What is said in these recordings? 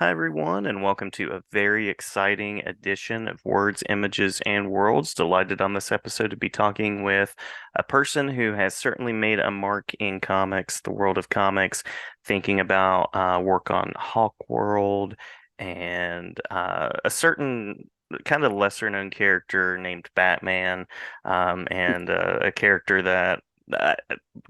Hi, everyone, and welcome to a very exciting edition of Words, Images, and Worlds. Delighted on this episode to be talking with a person who has certainly made a mark in comics, the world of comics, thinking about work on Hawkworld and a certain kind of lesser known character named Batman, and a character that. Uh,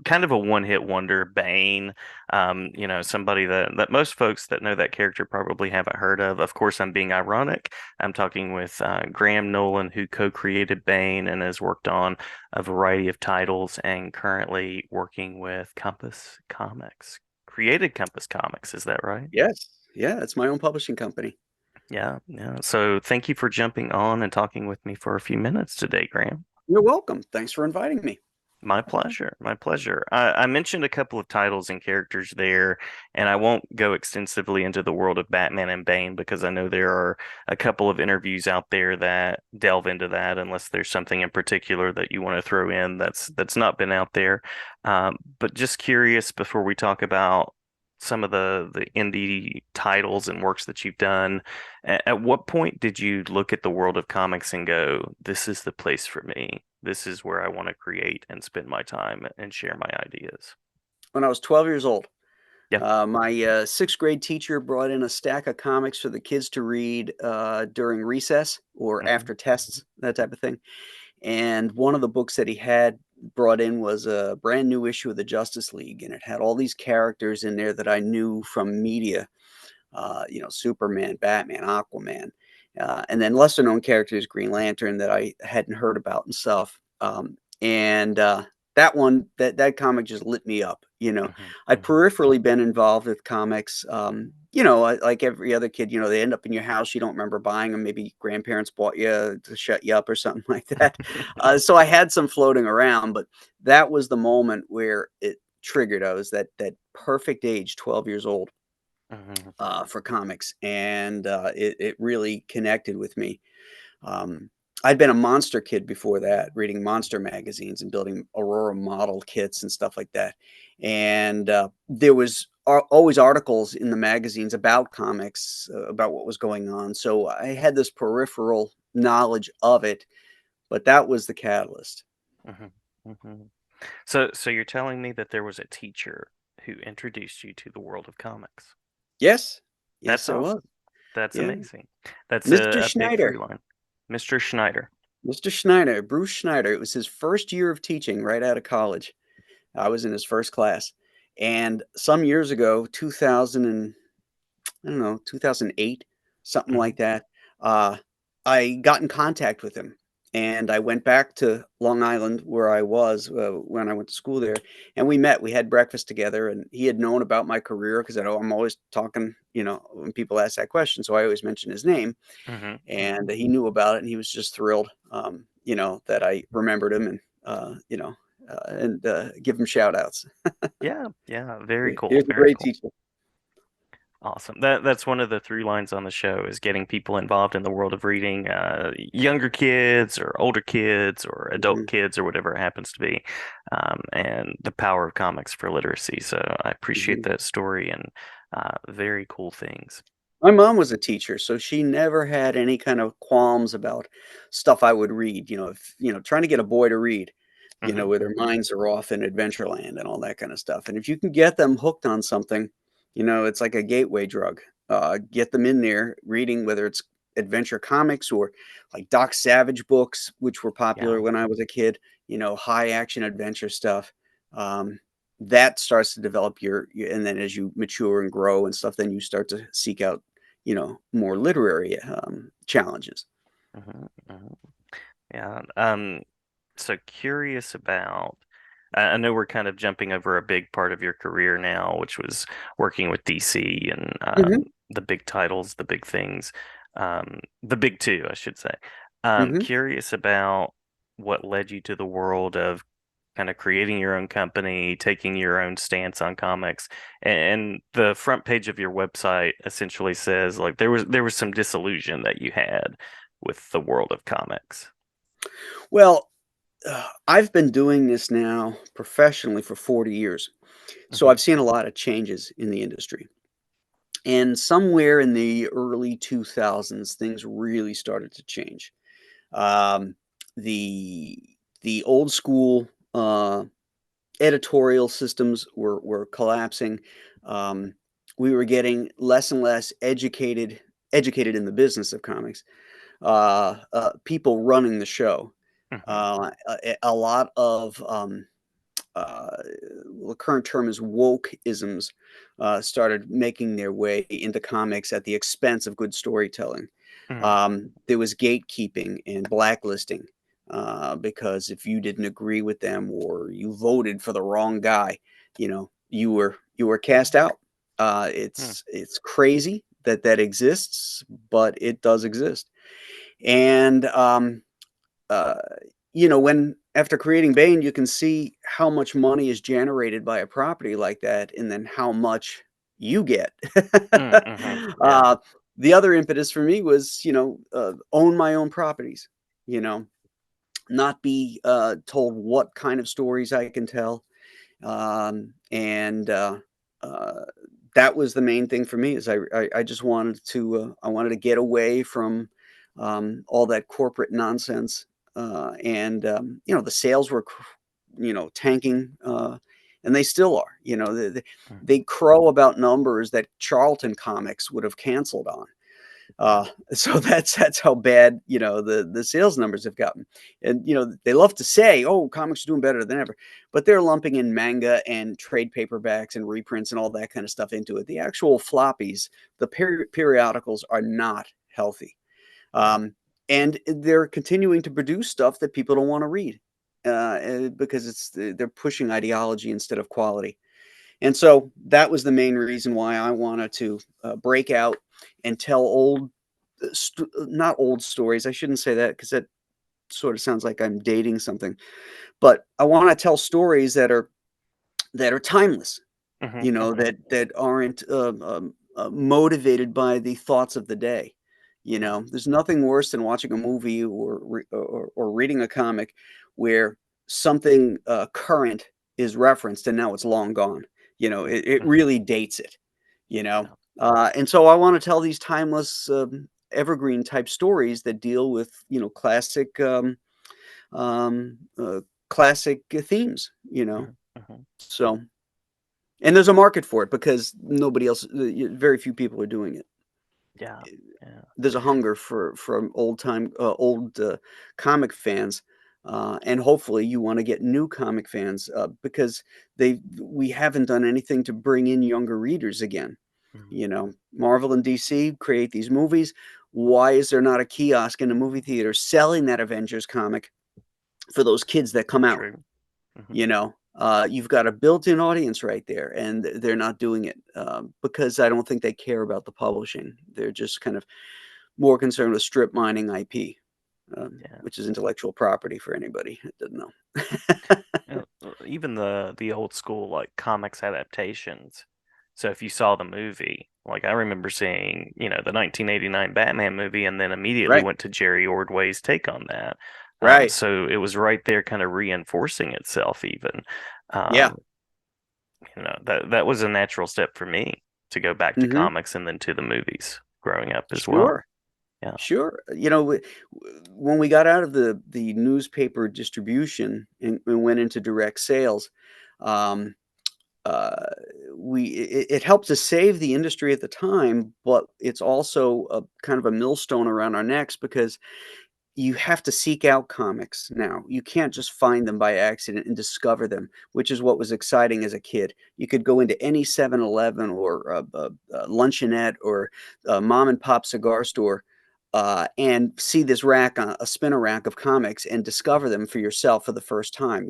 Kind of a one-hit wonder, Bane. Somebody that most folks that know that character probably haven't heard of. Of course, I'm being ironic. I'm talking with Graham Nolan, who co-created Bane and has worked on a variety of titles and currently working with Compass Comics. Created Compass Comics, is that right? Yes. Yeah, it's my own publishing company. Yeah, yeah. So thank you for jumping on and talking with me for a few minutes today, Graham. You're welcome. Thanks for inviting me. My pleasure. My pleasure. I mentioned a couple of titles and characters there, and I won't go extensively into the world of Batman and Bane because I know there are a couple of interviews out there that delve into that, unless there's something in particular that you want to throw in that's not been out there. But just curious before we talk about some of the indie titles and works that you've done, at what point did you look at the world of comics and go, "This is the place for me. This is where I want to create and spend my time and share my ideas." When I was 12 years old, Yeah. my sixth grade teacher brought in a stack of comics for the kids to read during recess or Hmm. after tests, that type of thing. And one of the books that he had brought in was a brand new issue of the Justice League, and it had all these characters in there that I knew from media. Superman, Batman, Aquaman, and then lesser known characters, Green Lantern, that I hadn't heard about and stuff. And that one, that comic just lit me up. Hmm. I'd Hmm. peripherally been involved with comics. Like every other kid, they end up in your house. You don't remember buying them. Maybe grandparents bought you to shut you up or something like that. So I had some floating around, but that was the moment where it triggered. I was that perfect age, 12 years old Hmm. for comics, and it really connected with me. Um, I'd been a monster kid before that, reading monster magazines and building Aurora model kits and stuff like that. And there was always articles in the magazines about comics, about what was going on. So I had this peripheral knowledge of it, but that was the catalyst. Hmm. Hmm. So you're telling me that there was a teacher who introduced you to the world of comics. Yes, yes, That's there was. awesome. That's Yeah, amazing. That's Mr. a big Schneider. through line. Mr. Schneider. Mr. Schneider, Bruce Schneider. It was his first year of teaching right out of college. I was in his first class. And some years ago, 2000 and I don't know, 2008, something Hmm. like that, uh, I got in contact with him. And I went back to Long Island where I was when I went to school there. And we met. We had breakfast together. And he had known about my career because I know I'm always talking, when people ask that question. So I always mention his name. Hmm. Hmm. And he knew about it. And he was just thrilled, that I remembered him and give him shout outs. Yeah, yeah, very He cool, was a very great cool. teacher. Awesome. That's one of the through lines on the show is getting people involved in the world of reading, younger kids or older kids or adult Mhm, kids or whatever it happens to be, and the power of comics for literacy. So I appreciate mhm. that story and very cool things. My mom was a teacher, so she never had any kind of qualms about stuff I would read, trying to get a boy to read, Hmm. where their Hmm. minds are off in Adventureland and all that kind of stuff. And if you can get them hooked on something, it's like a gateway drug. Get them in there reading, whether it's adventure comics or like Doc Savage books, which were Yeah. popular when I was a kid, high action adventure stuff. Um, that starts to develop and then as you mature and grow and stuff, then you start to seek out more literary challenges. Hmm. Hmm. Yeah. So curious about. I know we're kind of jumping over a big part of your career now, which was working with DC and Hmm. the big titles, the big things, the big two, I should say. Hmm. Curious about what led you to the world of kind of creating your own company, taking your own stance on comics. And the front page of your website essentially says like there was some disillusion that you had with the world of comics. Well, I've been doing this now professionally for 40 years. So Hmm. I've seen a lot of changes in the industry. And somewhere in the early 2000s, things really started to change. Um, the the old school editorial systems were collapsing. Um, we were getting less and less educated in the business of comics. People running the show. Hmm. A lot of uh, the current term is wokeisms started making their way into comics at the expense of good storytelling. Hmm. There was gatekeeping and blacklisting because if you didn't agree with them or you voted for the wrong guy, you were cast out. Hmm. It's crazy that that exists, but it does exist. And uh, when after creating Bane, you can see how much money is generated by a property like that, and then how much you get. Mm-hmm. Yeah. uh, the other impetus for me was, own my own properties. You know, not be told what kind of stories I can tell, and uh, that was the main thing for me. Is I just wanted to get away from all that corporate nonsense, and the sales were tanking, and they still are. Hmm. They crow about numbers that Charlton Comics would have canceled on. Yeah. So that's how bad the sales numbers have gotten. And they love to say, "Oh, comics are doing better than ever," but they're lumping in manga and trade paperbacks and reprints and all that kind of stuff into it. The actual floppies, the periodicals, are not healthy, Yeah. um, and they're continuing to produce stuff that people don't want to read because they're pushing ideology instead of quality. And so that was the main reason why I wanted to break out and tell not old stories. I shouldn't say that because that sort of sounds like I'm dating something. But I want to tell stories that are timeless. Hmm. Hmm. That aren't motivated by the thoughts of the day. Yeah. There's nothing worse than watching a movie or reading a comic where something current is referenced and now it's long gone. It Hmm. really dates it. You know, Yeah. and so I want to tell these timeless, evergreen type stories that deal with um, uh, classic themes. Hmm. Hmm. So. And there's a market for it because nobody else, very few people are doing it. Yeah. Yeah. There's a hunger for old comic fans, and hopefully you want to get new comic fans because we haven't done anything to bring in younger readers again. Hmm. Marvel and DC create these movies. Why is there not a kiosk in a movie theater selling that Avengers comic for those kids that come out? True. Hmm. You've got a built-in audience right there, and they're not doing it because I don't think they care about the publishing. They're just kind of more concerned with strip mining IP, Yeah. which is intellectual property for anybody that doesn't know. Even the old school like comics adaptations. So if you saw the movie, like I remember seeing, the 1989 Batman movie, and then immediately Right, went to Jerry Ordway's take on that. right, So it was right there, kind of reinforcing itself. Even, yeah, um, that was a natural step for me to go back to hmm, comics and then to the movies growing up as well. sure, Yeah. sure. When we got out of the newspaper distribution and went into direct sales, um, uh, it helped to save the industry at the time, but it's also a kind of a millstone around our necks because you have to seek out comics now. You can't just find them by accident and discover them, which is what was exciting as a kid. You could go into any 7-Eleven or a luncheonette or a mom and pop cigar store and see this a spinner rack of comics and discover them for yourself for the first time.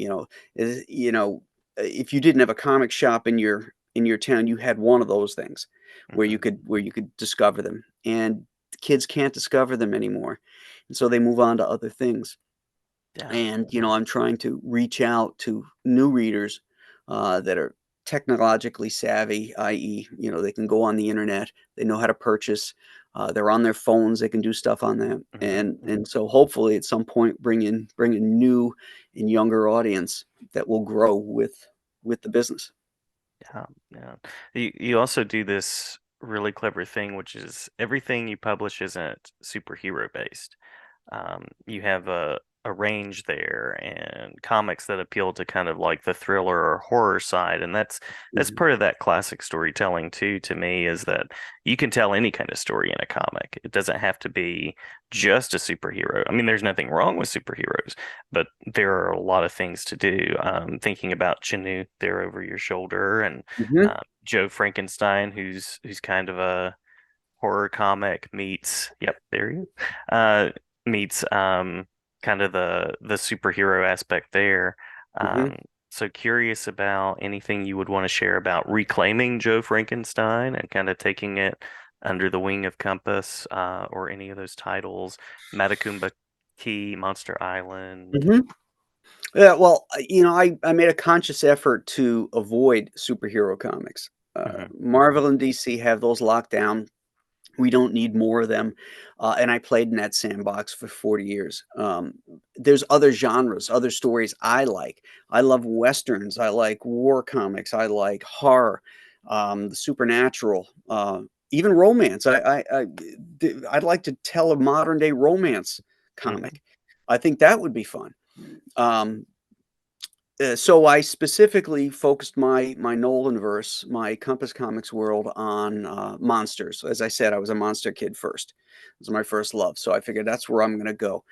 If you didn't have a comic shop in your town, you had one of those things Hmm. where you could discover them. And kids can't discover them anymore, and so they move on to other things. Yeah. And I'm trying to reach out to new readers that are technologically savvy, i.e., they can go on the internet, they know how to purchase, they're on their phones, they can do stuff on that, Hmm. and so hopefully at some point bring in new and younger audience that will grow with the business. Yeah. Yeah. You also do this. really clever thing, which is everything you publish isn't superhero based. You have a range there and comics that appeal to kind of like the thriller or horror side, and that's Mhm. part of that classic storytelling too. To me, is that you can tell any kind of story in a comic. It doesn't have to be just a superhero. I mean, there's nothing wrong with superheroes, but there are a lot of things to do. Thinking about Chinu there over your shoulder, and Mhm. Joe Frankenstein, who's kind of a horror comic meets there he is. Meets kind of the superhero aspect there. Mhm. Um, so curious about anything you would want to share about reclaiming Joe Frankenstein and kind of taking it under the wing of Compass, or any of those titles, Matecumbe Key, Monster Island. Mhm. Yeah, well, I made a conscious effort to avoid superhero comics. Hmm. Hmm. Marvel and DC have those locked down. We don't need more of them, and I played in that sandbox for 40 years. There's other genres, other stories I like. I love westerns, I like war comics, I like horror, the supernatural, even romance. I'd like to tell a modern day romance Hmm. comic. I think that would be fun. Um, so I specifically focused my Nolan verse, my Compass Comics world on monsters. As I said, I was a monster kid first. It was my first love, so I figured that's where I'm going to go.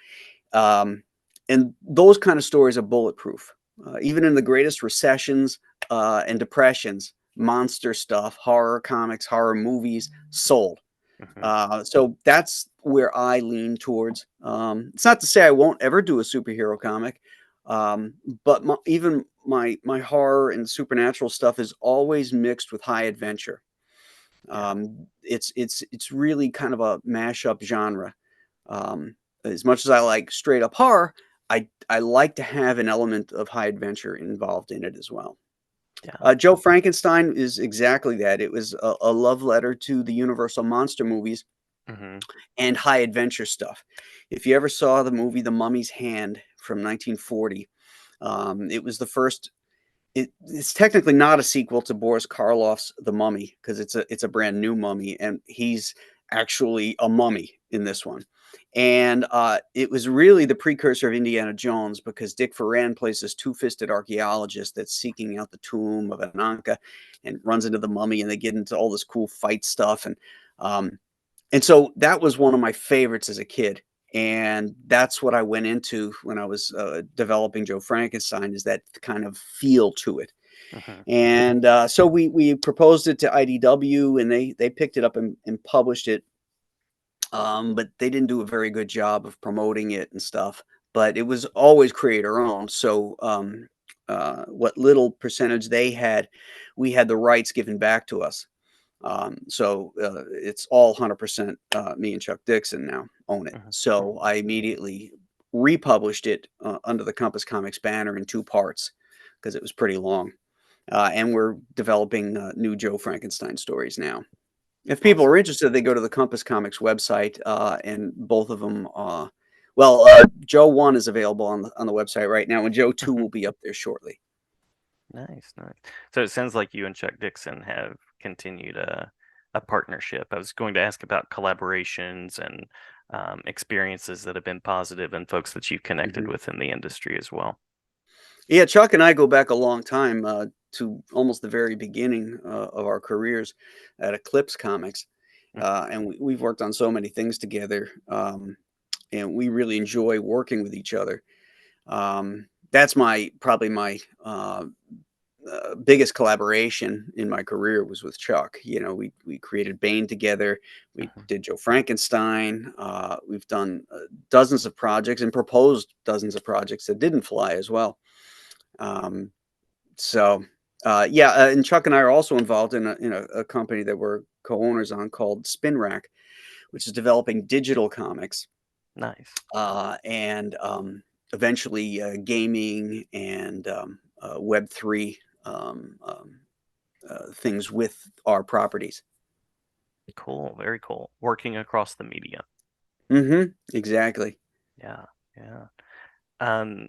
Um, and those kind of stories are bulletproof. Even in the greatest recessions and depressions, monster stuff, horror comics, horror movies sold. Hmm. So that's where I lean towards. It's not to say I won't ever do a superhero comic, but even my horror and supernatural stuff is always mixed with high adventure. Yeah. It's really kind of a mashup genre. As much as I like straight up horror, I like to have an element of high adventure involved in it as well. Yeah. Joe Frankenstein is exactly that. It was a love letter to the Universal monster movies Hmm. and high adventure stuff. If you ever saw the movie The Mummy's Hand from 1940, it was the first. It's technically not a sequel to Boris Karloff's The Mummy because it's a brand new mummy, and he's actually a mummy in this one. And it was really the precursor of Indiana Jones because Dick Foran plays this two-fisted archaeologist that's seeking out the tomb of Ananka and runs into the mummy, and they get into all this cool fight stuff. Um, and so that was one of my favorites as a kid, and that's what I went into when I was, developing Joe Frankenstein, is that kind of feel to it. Hmm. And, so we proposed it to IDW, and they picked it up and published it, but they didn't do a very good job of promoting it and stuff, but it was always creator owned, so, what little percentage they had, we had the rights given back to us. So it's all 100% me and Chuck Dixon now own it. Hmm. So I immediately republished it under the Compass Comics banner in two parts because it was pretty long. And we're developing new Joe Frankenstein stories now. If people are Awesome. interested, they go to the Compass Comics website, and both of them. Joe 1 is available on the website right now, and Joe 2 Hmm. will be up there shortly. Nice, nice. So it sounds like you and Chuck Dixon have continued a partnership. I was going to ask about collaborations and experiences that have been positive and folks that you've connected Mhm. with in the industry as well. Yeah, Chuck and I go back a long time, to almost the very beginning, of our careers at Eclipse Comics, Hmm. and we've worked on so many things together, and we really enjoy working with each other. That's my probably my biggest collaboration in my career was with Chuck. We created Bane together. We Hmm. did Joe Frankenstein. We've done dozens of projects and proposed dozens of projects that didn't fly as well. Um, so, and Chuck and I are also involved in a company that we're co-owners on called Spin Rack, which is developing digital comics, Nice. and eventually gaming and Web3 things with our properties. Cool. Very cool. Working across the media. Exactly. Yeah. Yeah. Um,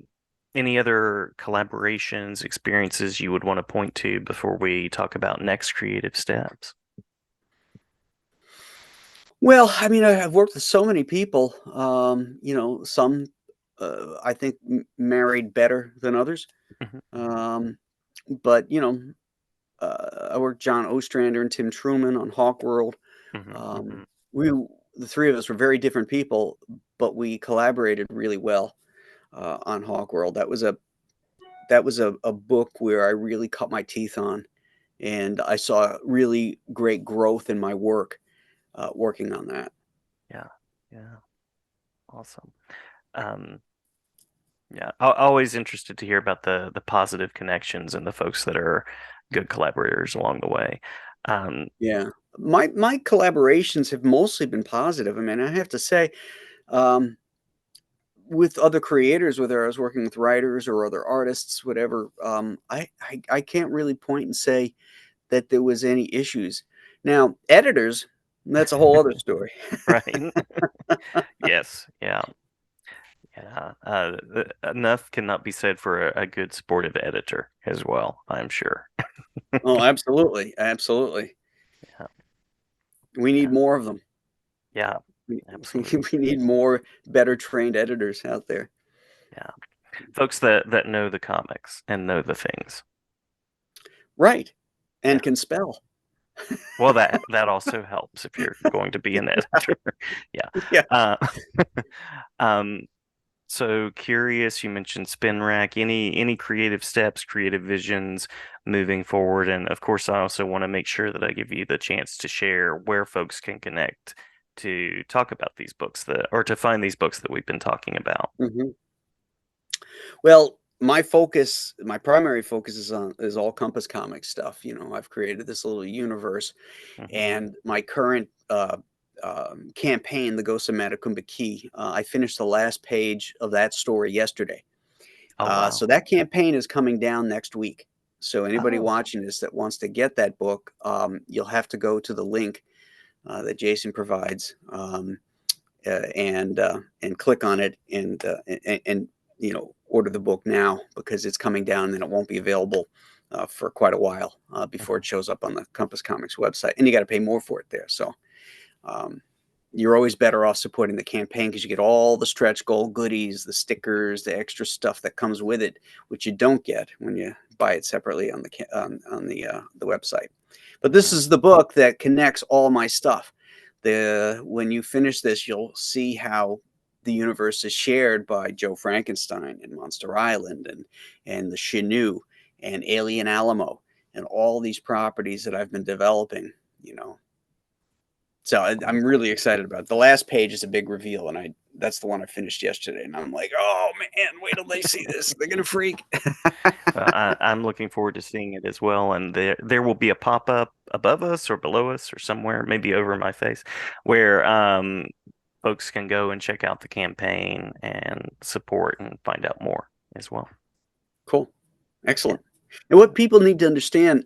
any other collaborations, experiences you would want to point to before we talk about next creative steps? Well, I mean, I've worked with so many people. Some I think married better than others. Hmm. Um, but I worked John Ostrander and Tim Truman on Hawk World. Hmm. Um, Hmm. we, the three of us, were very different people, but we collaborated really well on Hawk World. That was a book where I really cut my teeth on, and I saw really great growth in my work working on that. Yeah, yeah, awesome. Um, yeah, always interested to hear about the positive connections and the folks that are good collaborators along the way. Um, Yeah. My collaborations have mostly been positive. I mean, I have to say, um, with other creators, whether I was working with writers or other artists, whatever, I can't really point and say that there was any issues. Now, editors, that's a whole other story. right? Yes, yeah, yeah. Enough cannot be said for a good supportive editor as well, I'm sure. Oh, absolutely, absolutely. Yeah, We need yeah, more of them. yeah, We absolutely. we need more better trained editors out there. Yeah, folks that know the comics and know the things. Right, Yeah. and can spell. Well, that also helps if you're going to be an editor. Yeah. Yeah. Uh, um, so curious, you mentioned spin rack. Any creative steps, creative visions moving forward? And of course, I also want to make sure that I give you the chance to share where folks can connect to talk about these books that or to find these books that we've been talking about. Mhm. Well, my primary focus is all Compass Comics stuff. I've created this little universe, Hmm. and my current campaign, The Ghost of Matecumbe Key, I finished the last page of that story yesterday. Oh, wow. So that campaign is coming down next week. So anybody Oh. watching this that wants to get that book, you'll have to go to the link that Jason provides. And click on it and order the book now because it's coming down and it won't be available for quite a while before it Mhm. shows up on the Compass Comics website, and you got to pay more for it there. So um, you're always better off supporting the campaign because you get all the stretch goal goodies, the stickers, the extra stuff that comes with it, which you don't get when you buy it separately on the website. But this Mhm. is the book that connects all my stuff. The When you finish this, you'll see how the universe is shared by Joe Frankenstein and Monster Island and the Chenoo and Alien Alamo and all these properties that I've been developing. You know, so I'm Wonderful. really excited about it. The last page is a big reveal, and that's the one I finished yesterday, and I'm like, oh man, wait till they see this, they're gonna freak. I'm looking forward to seeing it as well. And there will be a pop-up above us or below us or somewhere, maybe over my face, where folks can go and check out the campaign and support and find out more as well. Cool, Yeah. excellent. And what people need to understand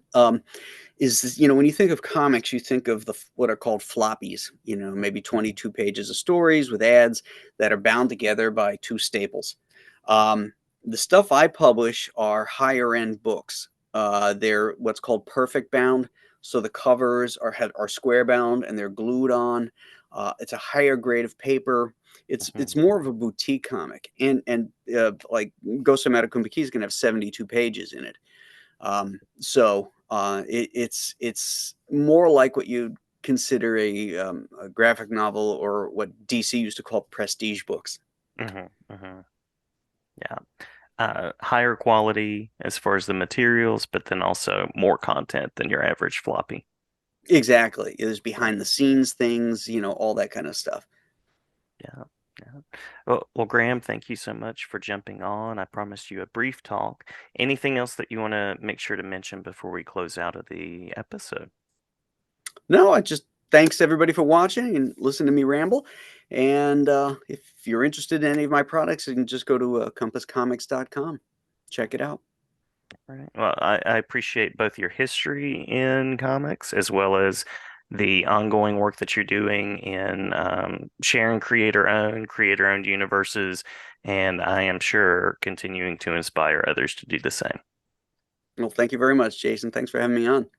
is when you think of comics, you think of what are called floppies. Maybe Mhm. 22 pages of stories with ads that are bound together by two staples. Um, the stuff I publish are higher end books. They're what's called perfect bound, so the covers are square bound and they're glued on. It's a higher grade of paper. It's Mhm. more of a boutique comic, and like Ghost of Matecumbe Key is going to have 72 pages in it. It's more like what you'd consider a graphic novel or what DC used to call prestige books. Mhm. Mhm. Yeah. Higher quality as far as the materials, but then also more content than your average floppy. Exactly. There's Right. behind the scenes things, all that kind of stuff. Yeah. Yeah. Well, Graham, thank you so much for jumping on. I promised you a brief talk. Anything else that you want to make sure to mention before we close out of the episode? No, I just thanks everybody for watching and listening to me ramble. And if you're interested in any of my products, you can just go to compasscomics.com. Check it out. Right. Well, I appreciate both your history in comics as well as the ongoing work that you're doing in sharing creator-owned universes, and I am sure continuing to inspire others to do the same. Well, thank you very much, Jason. Thanks for having me on.